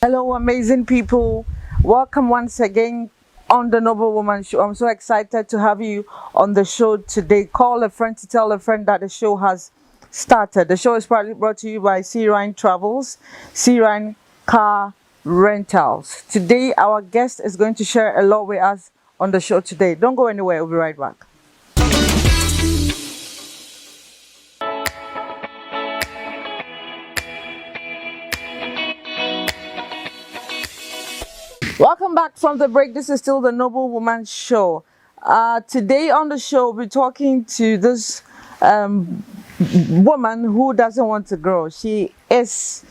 Hello, amazing people. Welcome once again on the Noble Woman Show. I'm so excited to have you on the show today. Call a friend to tell a friend that the show has started. The show is proudly brought to you by Sea Rhine Travels, Sea Rhine Car Rentals. Today, our guest is going to share a lot with us on the show today. Don't go anywhere. We'll be right back. Welcome back from the break. This is still the Noble Woman Show. Today on the show, we're talking to this woman who doesn't want to grow. She is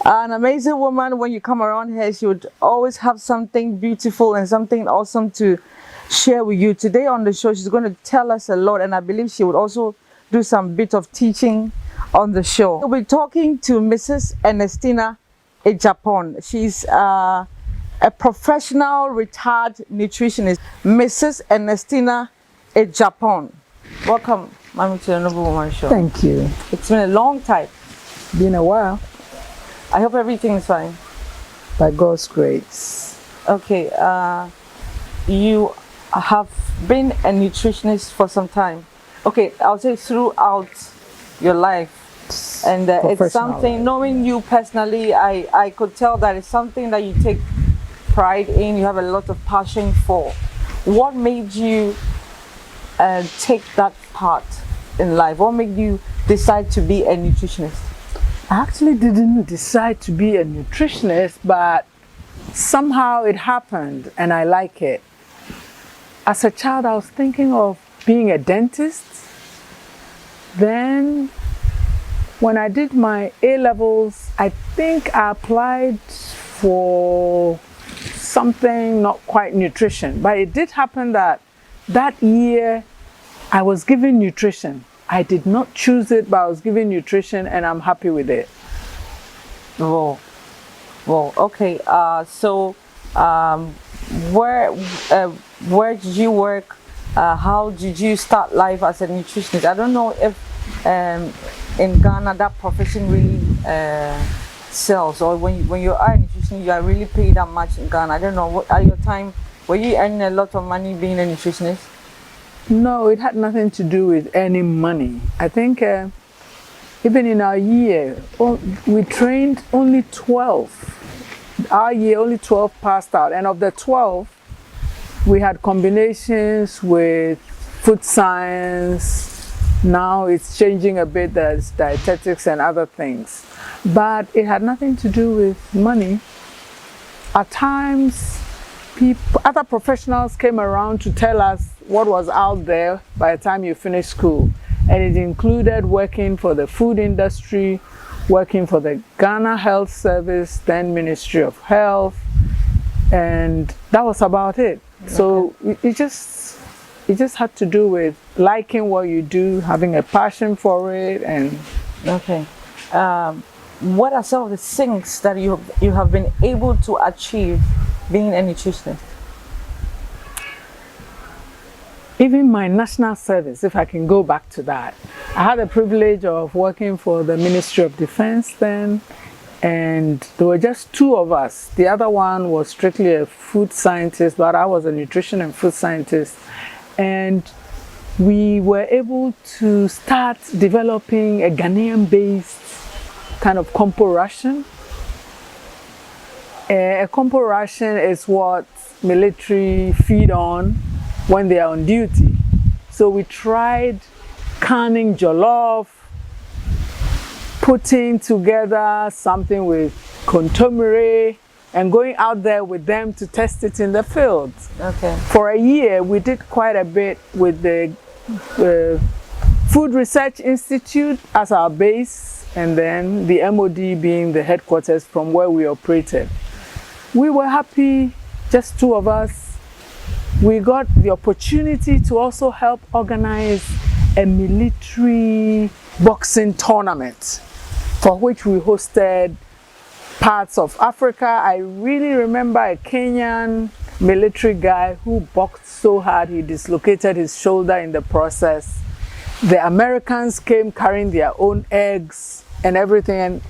an amazing woman. When you come around her, she would always have something beautiful and something awesome to share with you. Today on the show, she's going to tell us a lot, and I believe she would also do some bit of teaching on the show. We'll be talking to Mrs. Ernestina Agyepong. She's a professional retired nutritionist, Mrs. Ernestina Agyepong. Welcome, Mommy, to the Noble Woman Show. Thank you. It's been a long time. Been a while. I hope everything is fine. By God's grace. Okay, you have been a nutritionist for some time. Okay, I'll say throughout your life. And it's something, life. Knowing you personally, I could tell that it's something that you take pride in, you have a lot of passion for. What made you take that part in life? What made you decide to be a nutritionist? I actually didn't decide to be a nutritionist, but somehow it happened and I like it. As a child, I was thinking of being a dentist. Then when I did my A-levels, I think I applied for something not quite nutrition, but it did happen that year I was given nutrition. I did not choose it, but I was given nutrition and I'm happy with it. Oh, well, okay. So where did you work? How did you start life as a nutritionist? I don't know if in Ghana that profession really sells, or when you are a nutritionist, you are really paid that much in Ghana. I don't know, what at your time, were you earning a lot of money being a nutritionist? No, it had nothing to do with earning money. I think even in our year, we trained only 12. Our year, only 12 passed out, and of the 12, we had combinations with food science. Now it's changing a bit, there's dietetics and other things. But it had nothing to do with money. At times, other professionals came around to tell us what was out there by the time you finished school. And it included working for the food industry, working for the Ghana Health Service, then Ministry of Health, and that was about it. Okay. So it just had to do with liking what you do, having a passion for it, and okay. What are some of the things that you have been able to achieve being a nutritionist? Even my national service, if I can go back to that. I had the privilege of working for the Ministry of Defense then, and there were just two of us. The other one was strictly a food scientist, but I was a nutrition and food scientist. And we were able to start developing a Ghanaian-based kind of compo ration. A compo ration is what military feed on when they are on duty. So we tried canning jollof, putting together something with contomere, and going out there with them to test it in the field. Okay. For a year, we did quite a bit with the Food Research Institute as our base, and then the MOD being the headquarters from where we operated. We were happy, just two of us. We got the opportunity to also help organize a military boxing tournament for which we hosted parts of Africa. I really remember a Kenyan military guy who boxed so hard he dislocated his shoulder in the process. The Americans came carrying their own eggs and everything, and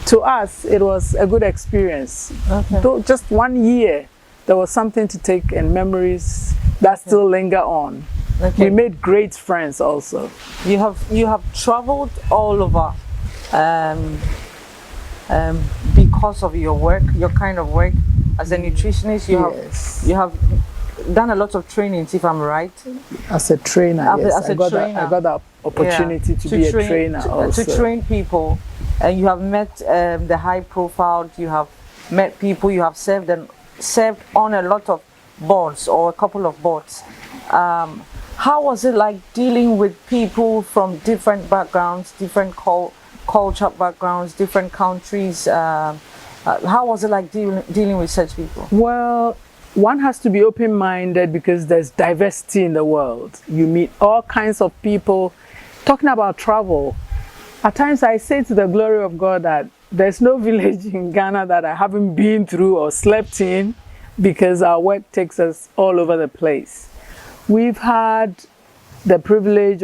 to us, it was a good experience. Okay. Though just 1 year, there was something to take and memories that still linger on. Okay. We made great friends also. You have traveled all over because of your work, your kind of work as a nutritionist. You have done a lot of trainings, if I'm right. As a trainer, yes. As a trainer. I got the opportunity to be a trainer also. To train people, and you have met the high profile. You have met people. You have served on a lot of boards or a couple of boards. How was it like dealing with people from different backgrounds, different culture backgrounds, different countries? How was it like dealing with such people? Well, one has to be open-minded because there's diversity in the world. You meet all kinds of people. Talking about travel, at times I say to the glory of God that there's no village in Ghana that I haven't been through or slept in, because our work takes us all over the place. I've had the privilege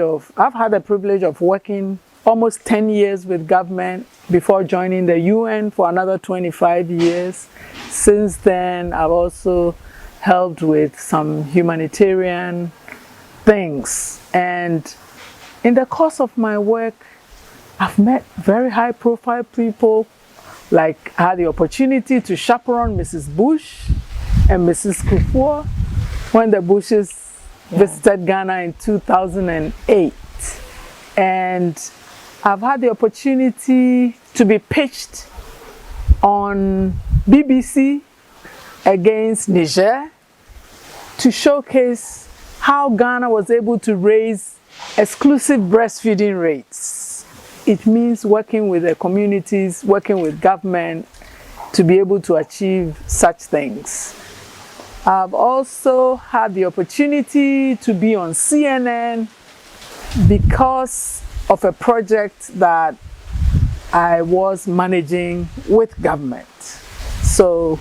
of working almost 10 years with government before joining the UN for another 25 years. Since then, I've also helped with some humanitarian things. And in the course of my work, I've met very high profile people. Like, I had the opportunity to chaperone Mrs. Bush and Mrs. Kufuor when the Bushes visited Ghana in 2008. And I've had the opportunity to be pitched on BBC against Niger to showcase how Ghana was able to raise exclusive breastfeeding rates. It means working with the communities, working with government to be able to achieve such things. I've also had the opportunity to be on CNN because of a project that I was managing with government. So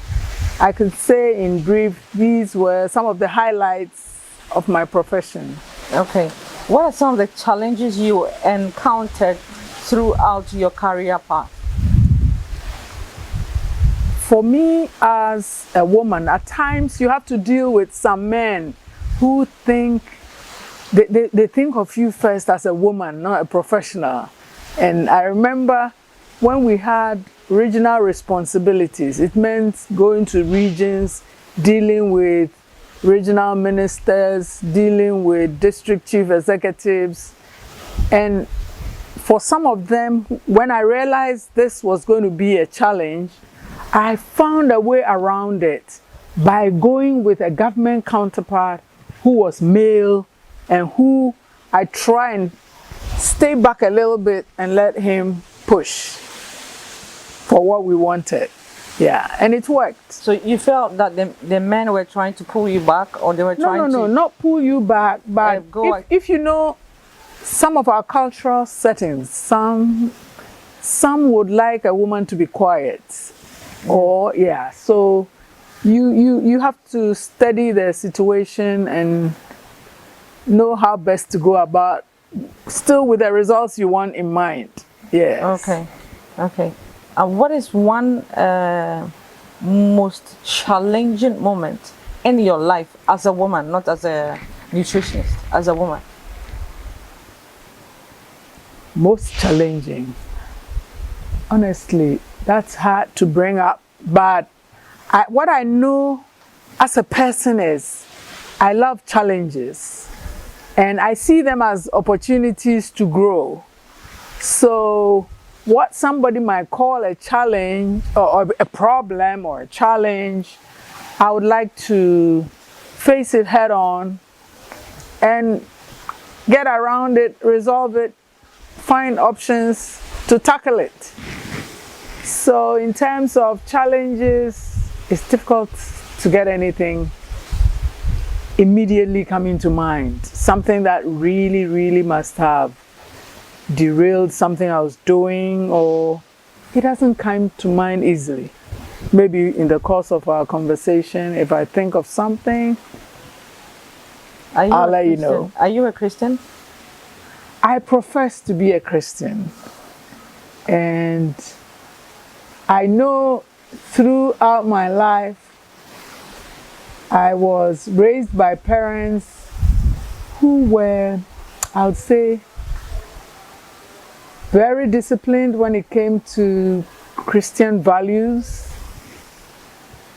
I could say in brief, these were some of the highlights of my profession. Okay. What are some of the challenges you encountered throughout your career path? For me as a woman, at times you have to deal with some men who think they think of you first as a woman, not a professional. And I remember when we had regional responsibilities, it meant going to regions, dealing with regional ministers, dealing with district chief executives. And for some of them, when I realized this was going to be a challenge, I found a way around it by going with a government counterpart who was male and who I try and stay back a little bit and let him push for what we wanted. Yeah, and it worked. So you felt that the men were trying to pull you back, or they were trying to... No, not pull you back, but if you know some of our cultural settings, some would like a woman to be quiet. Or so you have to study the situation and know how best to go about, still with the results you want in mind. Yes. Okay. What is one most challenging moment in your life as a woman, not as a nutritionist, as a woman? Most challenging? Honestly, that's hard to bring up, but what I know as a person is I love challenges and I see them as opportunities to grow. So what somebody might call a challenge or a problem or a challenge, I would like to face it head on and get around it, resolve it, find options to tackle it. So in terms of challenges, it's difficult to get anything immediately coming to mind. Something that really must have derailed something I was doing, or it doesn't come to mind easily. Maybe in the course of our conversation, if I think of something, I'll let you know. Are you a Christian? I profess to be a Christian. And I know throughout my life, I was raised by parents who were, I would say, very disciplined when it came to Christian values.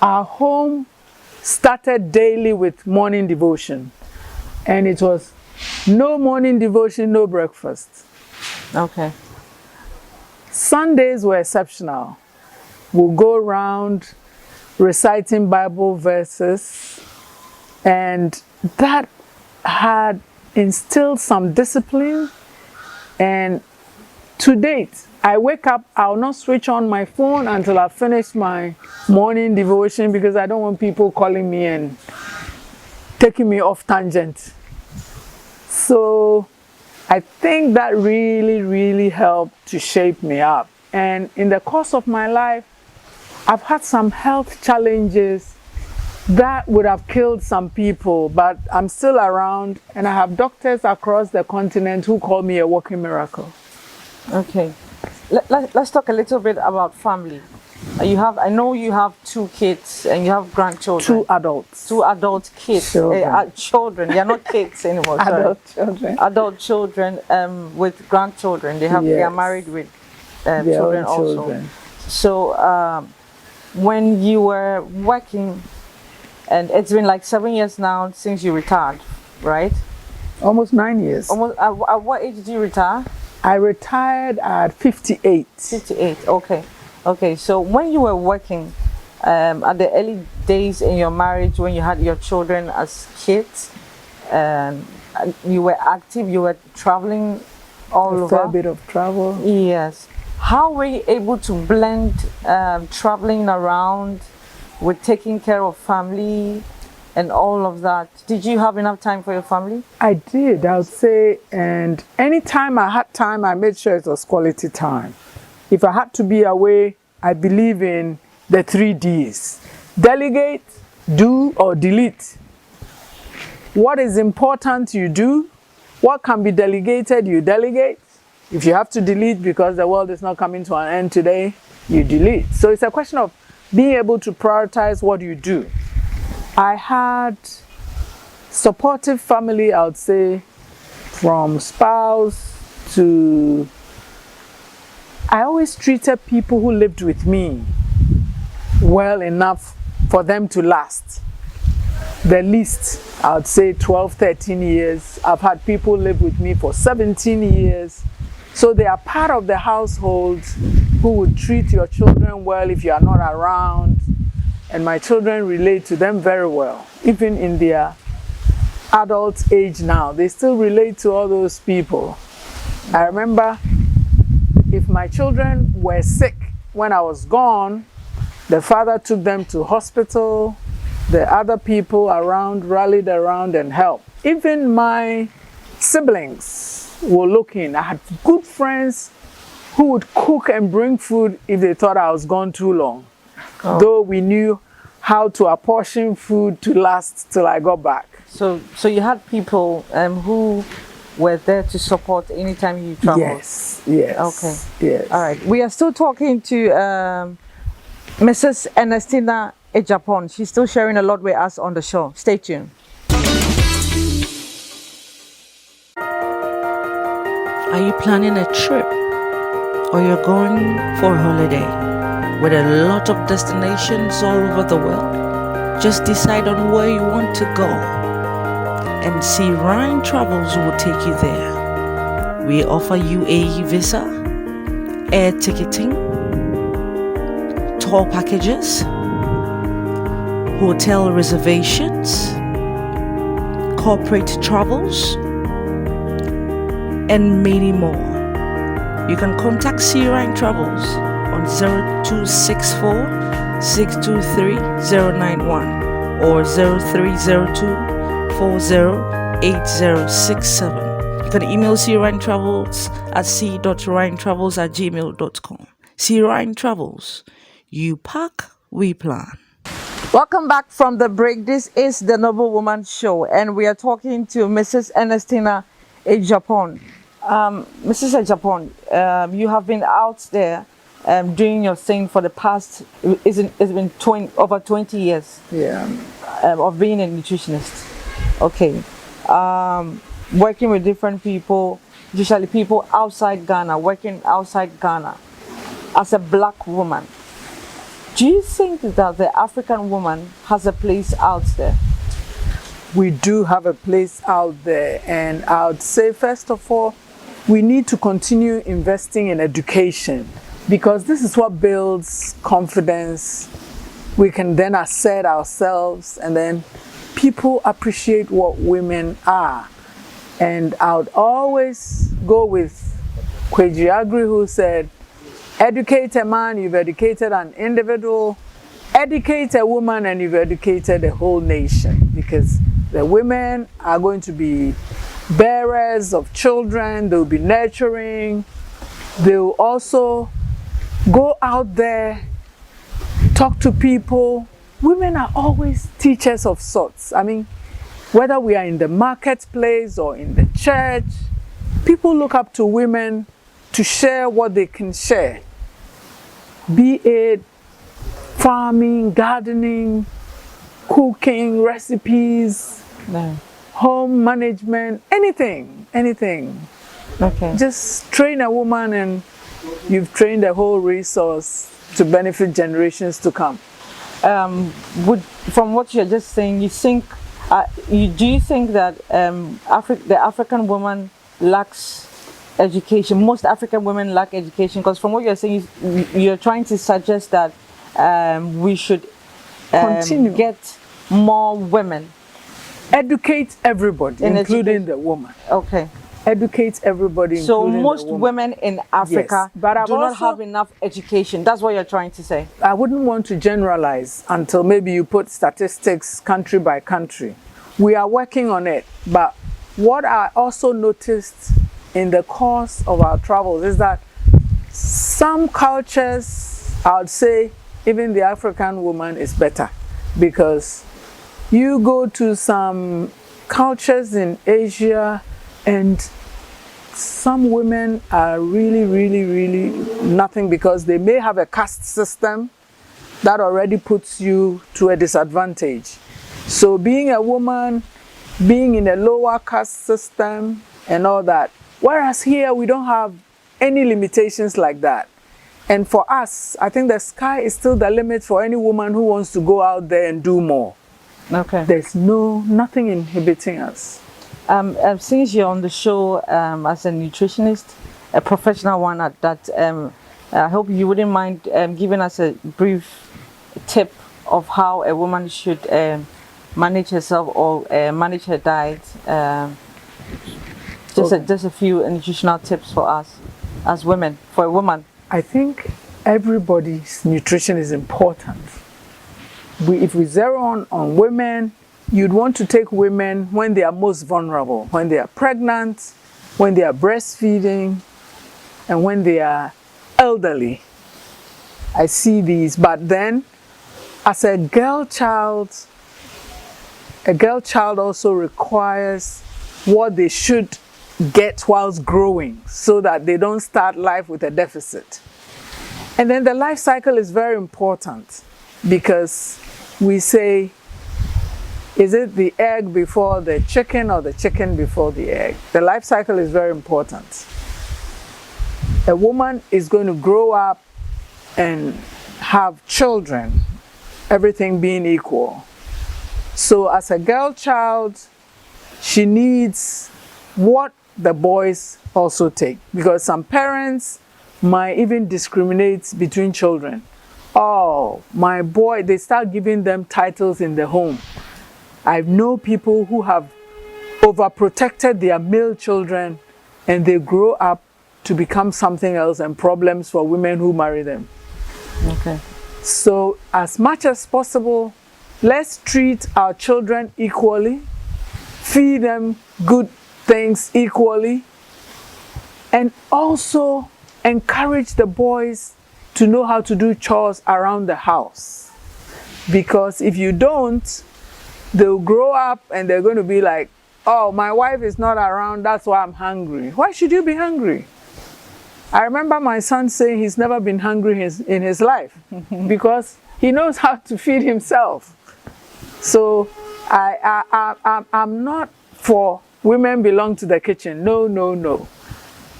Our home started daily with morning devotion, and it was no morning devotion, no breakfast. Okay. Sundays were exceptional. We'll go around reciting Bible verses, and that had instilled some discipline. And to date, I wake up, I'll not switch on my phone until I finish my morning devotion, because I don't want people calling me and taking me off tangent. So I think that really helped to shape me up. And in the course of my life, I've had some health challenges that would have killed some people, but I'm still around, and I have doctors across the continent who call me a walking miracle. Okay. Let's talk a little bit about family. I know you have 2 kids and you have grandchildren. 2 adults. 2 adult kids. Children. They are not kids anymore. Sorry. Adult children. Adult children with grandchildren. They are married with children also. Children. So when you were working, and it's been like 7 years now since you retired, right? Almost 9 years. Almost. At what age did you retire? I retired at 58. 58. Okay. Okay. So when you were working, at the early days in your marriage, when you had your children as kids, you were active. You were traveling all over. A fair bit of travel. Yes. How were you able to blend traveling around with taking care of family and all of that? Did you have enough time for your family? I did, I would say, and anytime I had time, I made sure it was quality time. If I had to be away, I believe in the 3 Ds. Delegate, do, or delete. What is important, you do. What can be delegated, you delegate. If you have to delete because the world is not coming to an end today, you delete. So it's a question of being able to prioritize what you do. I had supportive family, I would say, from spouse to... I always treated people who lived with me well enough for them to last. The least, I would say 12, 13 years. I've had people live with me for 17 years. So they are part of the household who would treat your children well if you are not around. And my children relate to them very well. Even in their adult age now, they still relate to all those people. I remember if my children were sick when I was gone, the father took them to hospital. The other people around rallied around and helped. Even my siblings were looking. I had good friends who would cook and bring food if they thought I was gone too long. Oh. Though we knew how to apportion food to last till I got back. So you had people who were there to support anytime you traveled? Yes, yes. Okay. Yes. All right. We are still talking to Mrs. Ernestina Agyepong. She's still sharing a lot with us on the show. Stay tuned. Are you planning a trip, or you're going for a holiday with a lot of destinations all over the world? Just decide on where you want to go, and Sea Rhine Travels will take you there. We offer UAE visa, air ticketing, tour packages, hotel reservations, corporate travels, and many more. You can contact Sea Rhine Travels on 0264 623 091 or 0302408067. You can email Sea Rhine Travels at c.rhinetravels@gmail.com. Sea Rhine Travels. You pack, we plan. Welcome back from the break. This is the Noble Woman Show, and we are talking to Mrs. Ernestina Agyepong. Mrs. Agyepong, you have been out there doing your thing for the past, it's been over 20 years Yeah. of being a nutritionist. Okay. Working with different people, usually people outside Ghana, working outside Ghana as a black woman. Do you think that the African woman has a place out there? We do have a place out there, and I would say, first of all, we need to continue investing in education, because this is what builds confidence. We can then assert ourselves, and then people appreciate what women are. And I would always go with Kweji Agri, who said, educate a man, you've educated an individual. Educate a woman, and you've educated a whole nation, because the women are going to be bearers of children, they'll be nurturing, they'll also go out there, talk to people. Women are always teachers of sorts. I mean, whether we are in the marketplace or in the church, people look up to women to share what they can share, be it farming, gardening, cooking, recipes, No. home management, anything. Okay. Just train a woman and you've trained a whole resource to benefit generations to come. From what you're just saying, you think, do you think that the African woman lacks education? Most African women lack education, because from what you're saying, you're trying to suggest that we should Continue. get more women. Educate everybody, In including education. the woman. Okay. Educate everybody, So including most the woman. women in Africa Yes, but I've do not also- have enough education. That's what you're trying to say. I wouldn't want to generalize until maybe you put statistics country by country. We are working on it, but what I also noticed in the course of our travels is that some cultures, I would say even the African woman is better, because you go to some cultures in Asia and some women are really nothing, because they may have a caste system that already puts you to a disadvantage. So being a woman, being in a lower caste system and all that, whereas here we don't have any limitations like that. And for us, I think the sky is still the limit for any woman who wants to go out there and do more. Okay. There's nothing inhibiting us. Since you're on the show as a nutritionist, a professional one at that, I hope you wouldn't mind giving us a brief tip of how a woman should manage herself or manage her diet. Just a few nutritional tips for us as women, for a woman. I think everybody's nutrition is important. If we zero on women, you'd want to take women when they are most vulnerable, when they are pregnant, when they are breastfeeding, and when they are elderly. I see these, but then as a girl child also requires what they should get whilst growing, so that they don't start life with a deficit. And then the life cycle is very important, because we say, is it the egg before the chicken or the chicken before the egg? The life cycle is very important. A woman is going to grow up and have children, everything being equal. So as a girl child, she needs what the boys also take, because some parents might even discriminate between children. Oh, my boy, they start giving them titles in the home. I know people who have overprotected their male children, and they grow up to become something else, and problems for women who marry them. Okay. So as much as possible, let's treat our children equally, feed them good things equally, and also encourage the boys to know how to do chores around the house. Because if you don't, they'll grow up and they're going to be like, oh, my wife is not around, that's why I'm hungry. Why should you be hungry? I remember my son saying he's never been hungry in his life because he knows how to feed himself. So I'm not for women belong to the kitchen. No, no, no.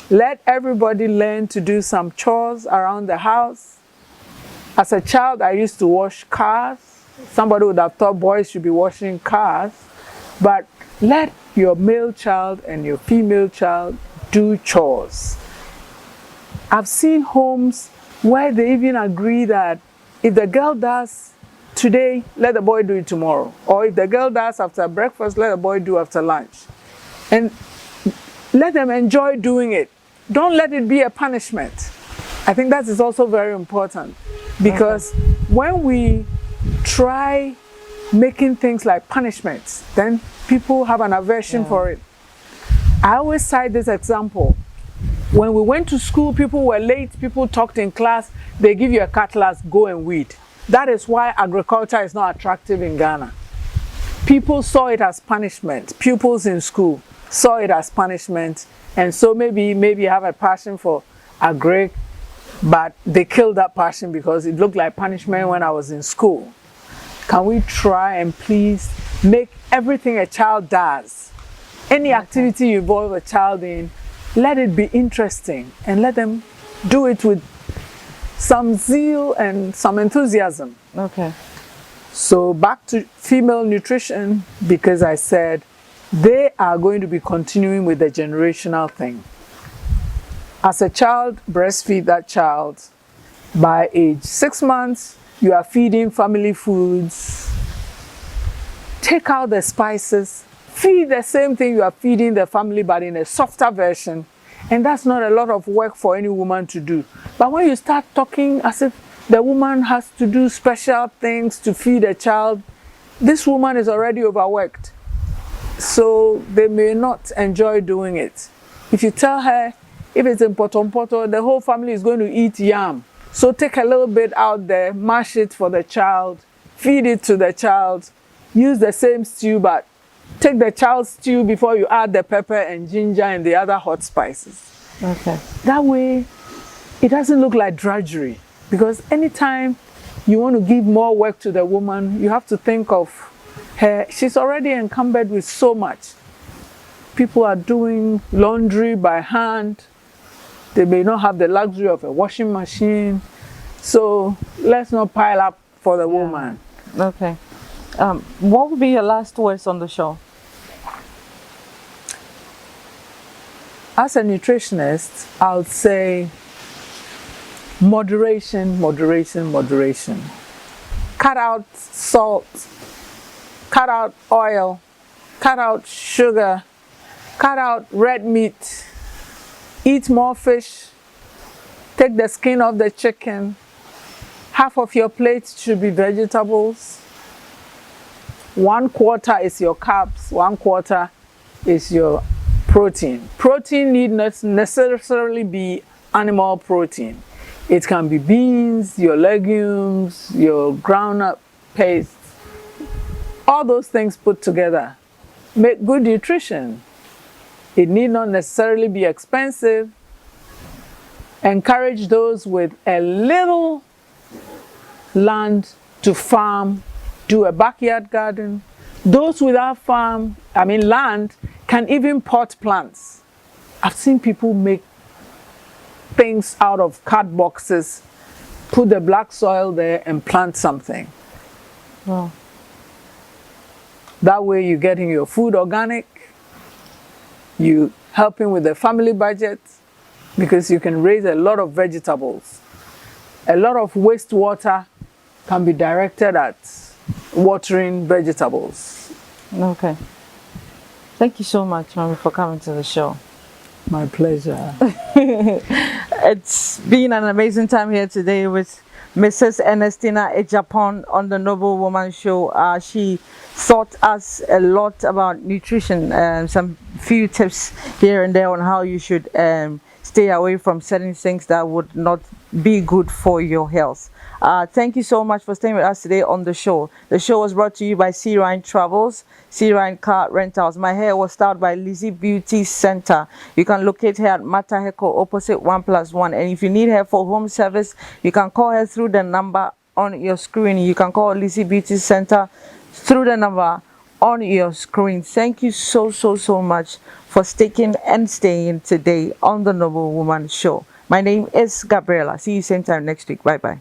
Let everybody learn to do some chores around the house. As a child, I used to wash cars. Somebody would have thought boys should be washing cars. But let your male child and your female child do chores. I've seen homes where they even agree that if the girl does today, let the boy do it tomorrow. Or if the girl does after breakfast, let the boy do after lunch. And let them enjoy doing it. Don't let it be a punishment. I think that is also very important, because when we try making things like punishments, then people have an aversion for it. I always cite this example. When we went to school, people were late, people talked in class, they give you a cutlass, go and weed. That is why agriculture is not attractive in Ghana. People saw it as punishment. Pupils in school saw it as punishment, and so maybe you have a passion for agric, but they killed that passion because it looked like punishment when I was in school. Can we try and please make everything a child does, any activity you involve a child in, let it be interesting and let them do it with some zeal and some enthusiasm. Okay. So back to female nutrition, because I said they are going to be continuing with the generational thing. As a child, breastfeed that child. By age 6 months, you are feeding family foods. Take out the spices. Feed the same thing you are feeding the family, but in a softer version. And that's not a lot of work for any woman to do. But when you start talking as if the woman has to do special things to feed a child, this woman is already overworked. So they may not enjoy doing it. If you tell her, if it's in poto, the whole family is going to eat yam. So take a little bit out there, mash it for the child, feed it to the child, use the same stew, but take the child's stew before you add the pepper and ginger and the other hot spices. Okay. That way, it doesn't look like drudgery. Because anytime you want to give more work to the woman, you have to think of her. She's already encumbered with so much. People are doing laundry by hand. They may not have the luxury of a washing machine. So let's not pile up for the woman. Okay. What would be your last words on the show? As a nutritionist, I would say moderation, moderation, moderation. Cut out salt, cut out oil, cut out sugar, cut out red meat, eat more fish, take the skin off the chicken. Half of your plate should be vegetables. 1/4 is your carbs, 1/4 is your protein. Protein need not necessarily be animal protein. It can be beans, your legumes, your ground-up paste. All those things put together make good nutrition. It need not necessarily be expensive. Encourage those with a little land to farm, do a backyard garden. Those without land, can even pot plants. I've seen people make things out of card boxes, put the black soil there and plant something. Wow. That way you're getting your food organic, you helping with the family budget, because you can raise a lot of vegetables. A lot of wastewater can be directed at watering vegetables. Okay. Thank you so much, Mommy, for coming to the show. My pleasure. It's been an amazing time here today with Mrs. Ernestina Agyepong on the Noble Woman Show. She taught us a lot about nutrition and some few tips here and there on how you should stay away from certain things that would not be good for your health. Thank you so much for staying with us today on the show. The show was brought to you by C. Ryan Travels, C. Ryan Car Rentals. My hair was styled by Lizzie Beauty Center. You can locate her at Mataheko opposite 1+1. And if you need her for home service, you can call her through the number on your screen. You can call Lizzie Beauty Center through the number on your screen. Thank you so much for sticking and staying today on the Noble Woman Show. My name is Gabriela. See you same time next week. Bye bye.